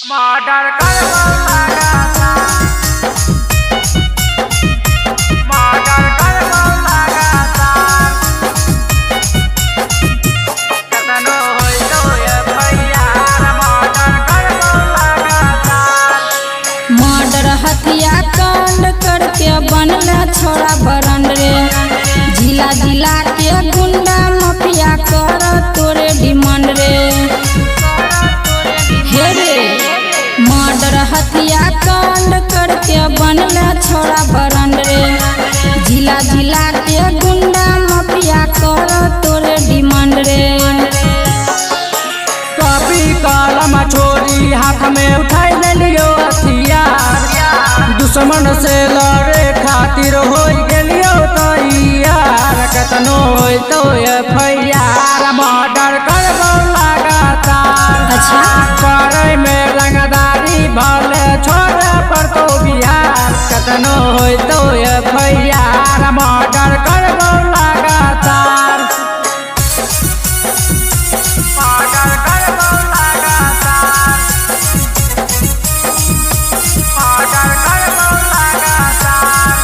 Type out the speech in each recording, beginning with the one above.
Murder करबो लगाता, murder करबो लगाता, कतनो होई तो ये भैया मर्डर करबो लगाता। मर्डर हथिया कांड करके बनले छोड़ा बरन रे, जिला जिला के गुंडा माफिया कर तोरे डिमांड रे। हे रे मर्डर हथिया कांड करके बनले छोड़ा बरन रे, जिला जिला के गुंडा माफिया कर तोरे डिमांड रे। कॉपी कलम छोरी हाथ में उठाई ले लियो हथियार, दुश्मन से लड़े खातिर हो गेलियो तैयार, कतनो होई तो एफआईआर मर्डर करबो लगातार। अच्छा करे में रंगदारी भले छोड़े पर तो बिहार, कतनो होई तो एफआईआर मर्डर करबो लगातार, मर्डर करबो लगातार, मर्डर करबो लगातार।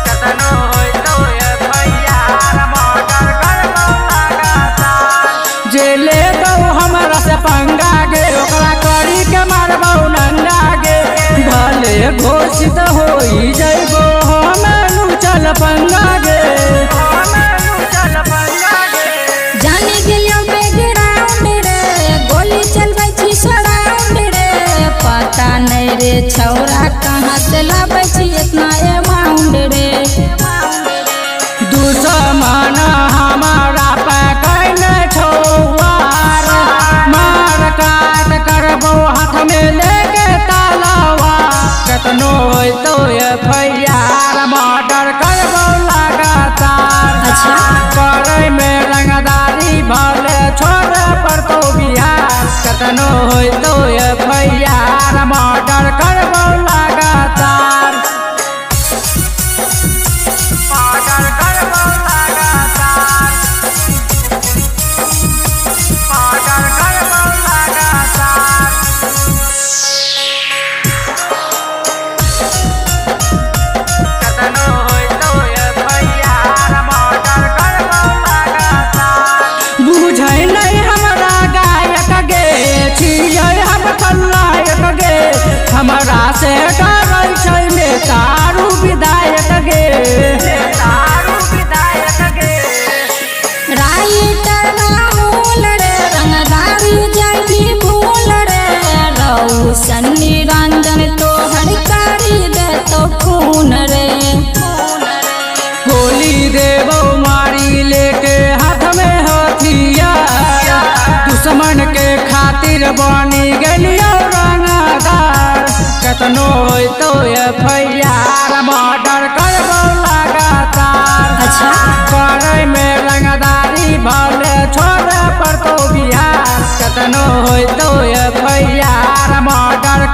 कतनो होई तो एफआईआर मर्डर करबो लगातार। जेले दो हमरा से पंगा गे, ओकरा करी के मारबो नंगा गे, भले घोषित होई जइबो हमें चल पंगा गे, हमें चल पंगा गे। जाने गेलियो बैकग्राउंड रे, गोली चलबै छी सराउंड रे, पता नहीं रे छौरा कहाँ से लाबै छी इतना अमाउंट रे। दुश्मन हमारा पकड़ने छोवार, मार काट करबो हाथ में लेके तलवार, कतनो होई तो एफआईआर मर्डर करबो लगातार। अच्छा करे में रंगदारी भले छोड़े पर तो बिहार, कतनो होई तो एफआईआर मर्डर करबो लगातार, मर्डर करबो लगातार, मर्डर करबो लगातार। कतनो होई तो एफआईआर मर्डर करबो लगातार। बुझै नहीं हमरा गायक गे, छियै हम खलनायक गे, हमरा से डरै छै नेतारू विधायक गे, नेतारू विधायक गे। राइटर राहुल रे, रंगदारी जाई भूल रे, रौशन निरंजन तो हड़कारी दे तो खून रे। गोली देबो मारी लेके हाथ में हथियार, दुश्मन के खातिर बनी गेलियो रंगदार, कतनो होई तो एफआईआर मर्डर करबो लगातार। अच्छा करे में रंगदारी भले छोड़े पर तो बिहार, कतनो होई तो एफआईआर मर्डर